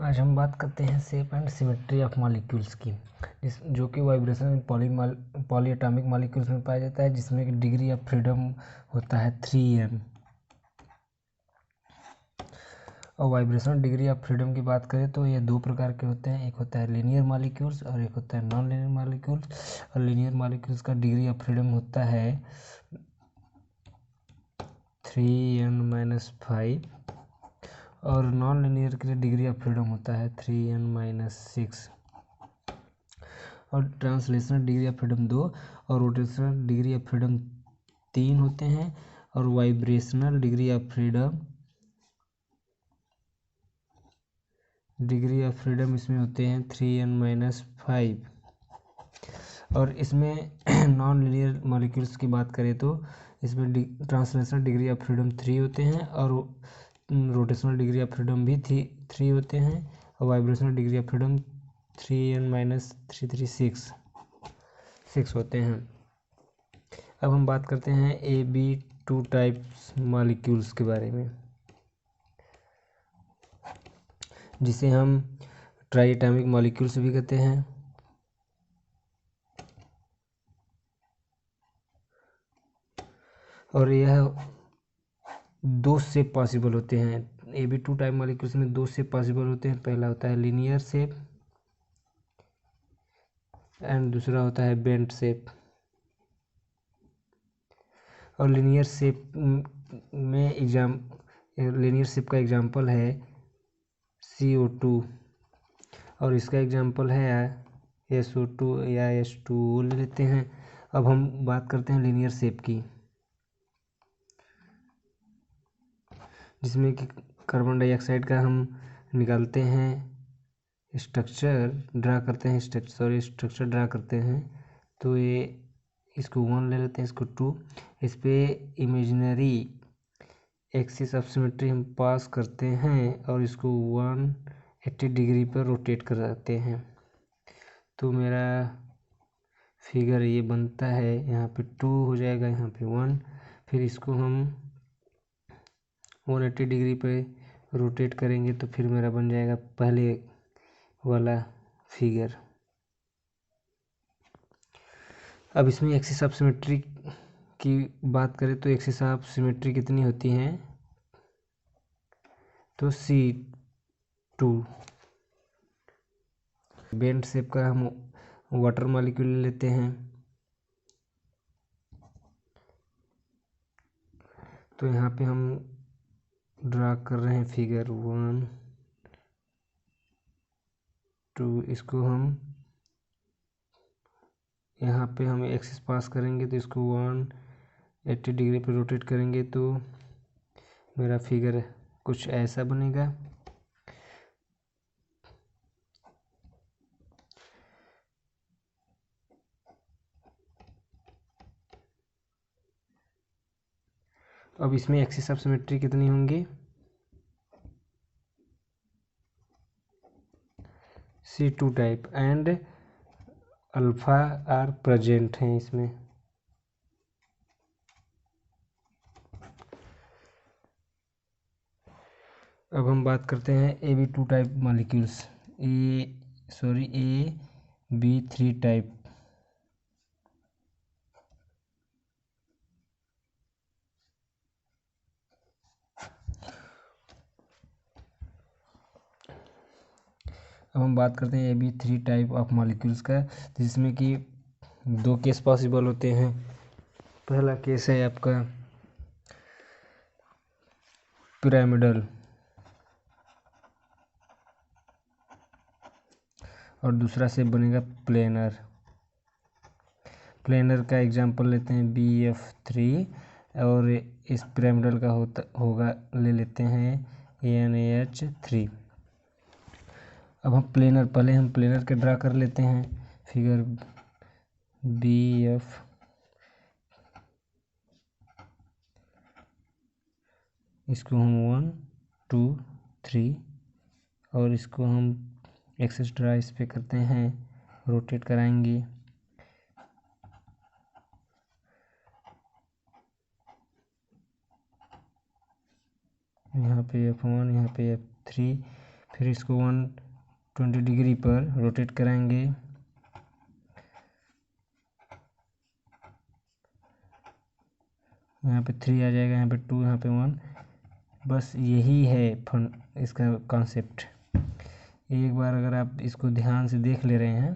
आज हम बात करते हैं shape and symmetry of molecules की, जो कि वाइब्रेशन पॉली एटॉमिक मॉलिक्यूल्स में पाया जाता है, जिसमें कि डिग्री ऑफ फ्रीडम होता है 3m। और वाइब्रेशन डिग्री ऑफ फ्रीडम की बात करें तो ये दो प्रकार के होते हैं, एक होता है लीनियर मॉलिक्यूल्स और एक होता है नॉन लीनियर मॉलिक्यूल्स। और लीनियर मॉलिक्यूल्स का डिग्री ऑफ फ्रीडम होता है 3n-5 और नॉन लीनियर के लिए डिग्री ऑफ फ्रीडम होता है 3n-6। और ट्रांसलेशनल डिग्री ऑफ फ्रीडम 2 और रोटेशनल डिग्री ऑफ फ्रीडम 3 होते हैं। और वाइब्रेशनल डिग्री ऑफ फ्रीडम इसमें होते हैं 3n-5। और इसमें नॉन लीनियर मॉलिक्यूल्स की बात करें तो इसमें ट्रांसलेशनल डिग्री ऑफ फ्रीडम 3 होते हैं और रोटेशनल डिग्री ऑफ फ्रीडम भी 3 होते हैं। और vibrational degree of freedom 3n-6 होते हैं। अब हम बात करते हैं Ab2 टाइप्स मॉलिक्यूल्स के बारे में, जिसे हम ट्राई एटॉमिक मॉलिक्यूल्स भी कहते हैं। और यह दो शेप पॉसिबल होते हैं। Ab2 टाइप मॉलिक्यूल्स में दो शेप पॉसिबल होते हैं। पहला होता है लीनियर शेप एंड दूसरा होता है बेंट शेप। और लीनियर शेप का एग्जांपल है CO2 और इसका एग्जांपल है SO2 या H2O ले लेते हैं। अब हम बात करते हैं लीनियर शेप की, जिसमें कि कार्बन डाइऑक्साइड का हम निकालते हैं स्ट्रक्चर ड्रा करते हैं। तो ये इसको 1 ले लेते हैं, इसको 2। इस पे इमेजिनरी एक्सिस ऑफ सिमेट्री हम पास करते हैं और इसको 180 डिग्री पर रोटेट कराते हैं। तो मेरा फिगर ये बनता है, यहाँ पे 2 हो जाएगा, यहाँ पे 1। फिर इसको हम 180 डिग्री पे रोटेट करेंगे तो फिर मेरा बन जाएगा पहले वाला फिगर। अब इसमें एक्सिस ऑफ सिमेट्री की बात करें तो एक्सिस ऑफ सिमेट्री कितनी होती हैं, तो C2। बेंट शेप का हम वाटर मॉलिक्यूल लेते हैं, तो यहाँ पे हम ड्रा कर रहे हैं फिगर 1 2। इसको हम यहाँ पे हम एक्सिस पास करेंगे तो इसको 180 डिग्री पे रोटेट करेंगे तो मेरा फिगर कुछ ऐसा बनेगा। अब इसमें एक्सिस ऑफ सिमेट्री कितनी होंगी, C2 type and alpha are present हैं इसमें। अब हम बात करते हैं AB2 type molecules, AB3 type. अब हम बात करते हैं AB3 टाइप ऑफ मॉलिक्यूल्स का, जिसमें कि दो केस पॉसिबल होते हैं। पहला केस है आपका पिरामिडल और दूसरा शेप बनेगा प्लेनर। प्लेनर का एग्जांपल लेते हैं BF3 और इस पिरामिडल का ले लेते हैं NaH3। अब हम पहले हम प्लेनर के ड्रा कर लेते हैं फिगर BF। इसको हम 1 2 3 और इसको हम एक्सेस ड्रा इस पे करते हैं, रोटेट कराएंगे। यहाँ पे F1, यहाँ पे F3, फिर इसको 120 डिग्री पर रोटेट कराएंगे। यहाँ पे 3 आ जाएगा, यहाँ पे 2, यहाँ पे 1। बस यही है इसका कॉन्सेप्ट। एक बार अगर आप इसको ध्यान से देख ले रहे हैं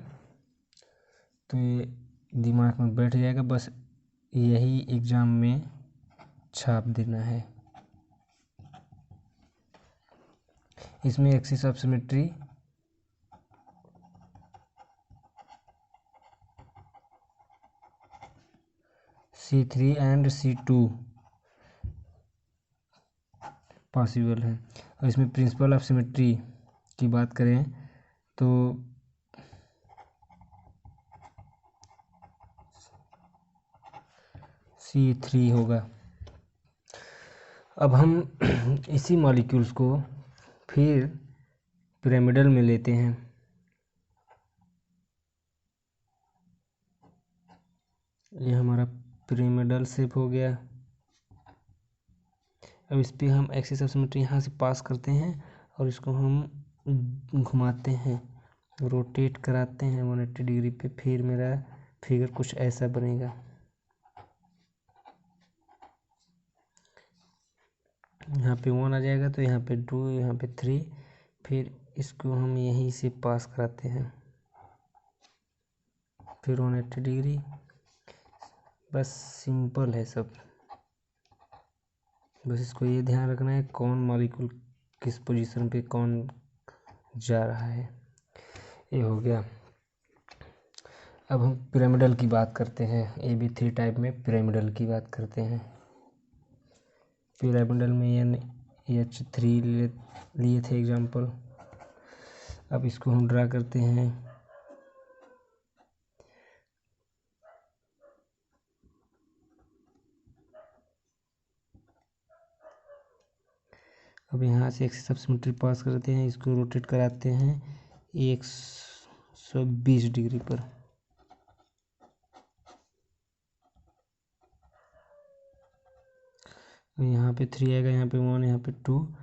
तो ये दिमाग में बैठ जाएगा। बस यही एग्ज़ाम में छाप देना है। इसमें axis of symmetry C3 and C2 possible है। और इसमें प्रिंसिपल ऑफ सिमेट्री की बात करें तो C3 होगा। अब हम इसी मॉलिक्यूल्स को फिर पिरामिडल में लेते हैं। ये हमारा पिरामिडल शेप हो गया। अब इस पर हम एक्सिस ऑफ सिमेट्री यहाँ से पास करते हैं और इसको हम घुमाते हैं, रोटेट कराते हैं 180 डिग्री पे। फिर मेरा फिगर कुछ ऐसा बनेगा। यहाँ पे 1 आ जाएगा तो यहाँ पे 2, यहाँ पे 3। फिर इसको हम यहीं से पास कराते हैं, फिर 180 डिग्री। बस सिंपल है सब। बस इसको ये ध्यान रखना है कौन मॉलिक्यूल किस पोजीशन पे कौन जा रहा है। ये हो गया। अब हम पिरामिडल की बात करते हैं। AB3 टाइप में पिरामिडल की बात करते हैं। पिरामिडल में NH3 लिए थे एग्जाम्पल। अब इसको हम ड्रा करते हैं। अब यहाँ से एक्सिस ऑफ सिमेट्री पास करते हैं, इसको रोटेट कराते हैं 120 डिग्री पर। यहाँ पे 3 आएगा, यहाँ पे 1, यहाँ पे 2।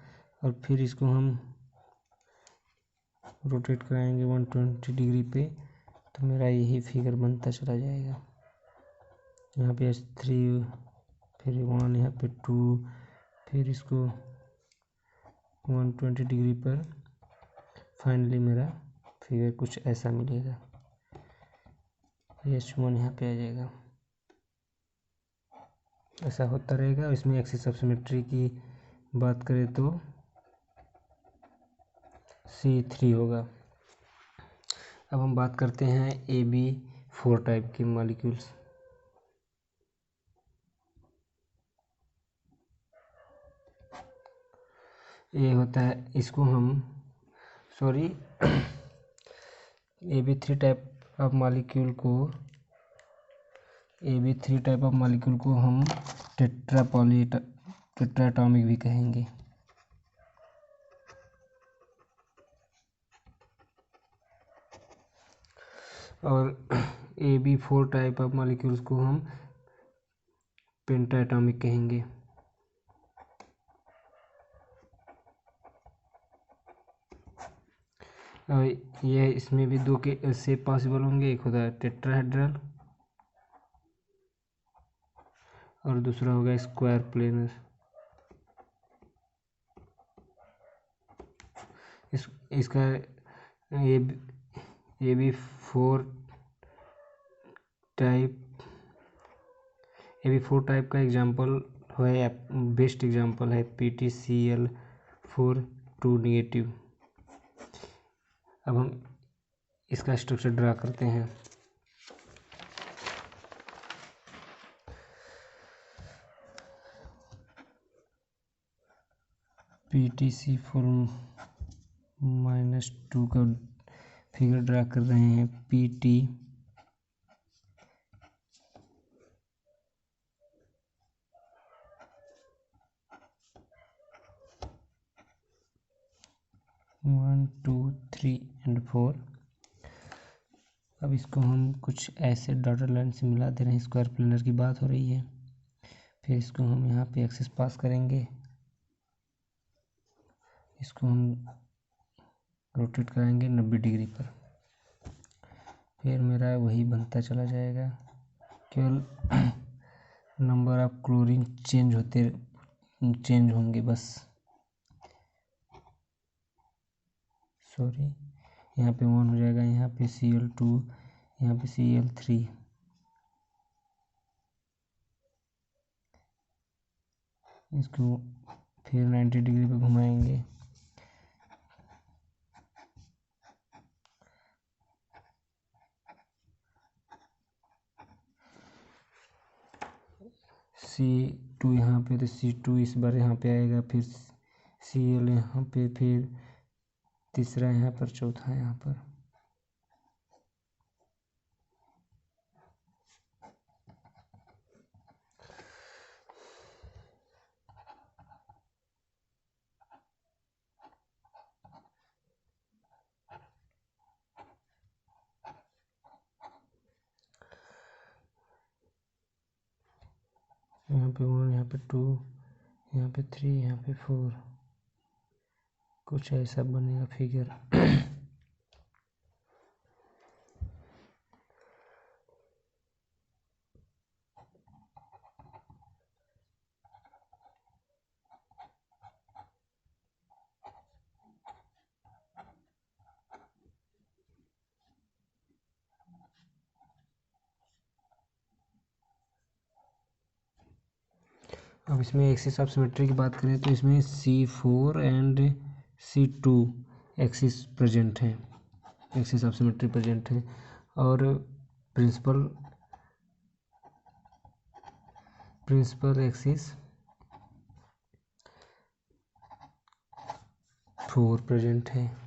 और फिर इसको हम रोटेट कराएंगे 120 डिग्री पे, तो मेरा यही फिगर बनता चला जाएगा। यहाँ पे H3, फिर 1, यहाँ पे 2, फिर इसको 120 डिग्री पर। फाइनली मेरा फिगर कुछ ऐसा मिलेगा। H1 यहाँ पे आ जाएगा। ऐसा होता रहेगा। इसमें एक्सिस ऑफ सिमेट्री की बात करें तो C3 होगा। अब हम बात करते हैं AB4 टाइप के मॉलिक्यूल्स। ये होता है, इसको हम AB3 टाइप ऑफ मॉलिक्यूल को हम टेट्राटॉमिक भी कहेंगे। और AB4 टाइप ऑफ मॉलिक्यूल्स को हम पेंटाटॉमिक कहेंगे। और ये इसमें भी 2 के शेप पॉसिबल होंगे। एक होता है टेट्राहेड्रल और दूसरा होगा स्क्वायर प्लेनर। इसका AB4 टाइप का एग्जाम्पल है, बेस्ट एग्जाम्पल है PTCl4 नेगेटिव। अब हम इसका स्ट्रक्चर ड्रा करते हैं। PTC4-2 का फिगर ड्रा कर रहे हैं। PT one, 2, 3 and 4। अब इसको हम कुछ ऐसे डॉटेड लाइन से मिला दे रहे हैं। स्क्वायर प्लेनर की बात हो रही है। फिर इसको हम यहाँ पे एक्सिस पास करेंगे। इसको हम रोटेट कराएंगे 90 डिग्री पर, फिर मेरा वही बनता चला जाएगा। केवल नंबर ऑफ क्लोरीन चेंज होंगे बस। सॉरी, यहाँ पे 1 हो जाएगा, यहाँ पे Cl2, यहाँ पे Cl3। इसको फिर 90 डिग्री पे घुमाएंगे। C2 यहाँ पे, तो C2 इस बार यहाँ पे आएगा, फिर Cl यहाँ पे, फिर तीसरा यहाँ पर, चौथा यहाँ पर। यहाँ पे 1, यहाँ पे 2, यहाँ पे 3, यहाँ पे 4, कुछ ऐसा बनेगा फिगर। अब इसमें एक्सिस ऑफ सिमेट्री की बात करें तो इसमें C4 and C2 axis present है, एक्सिस ऑफ सिमेट्री प्रेजेंट है, और प्रिंसिपल एक्सिस 4 प्रेजेंट है।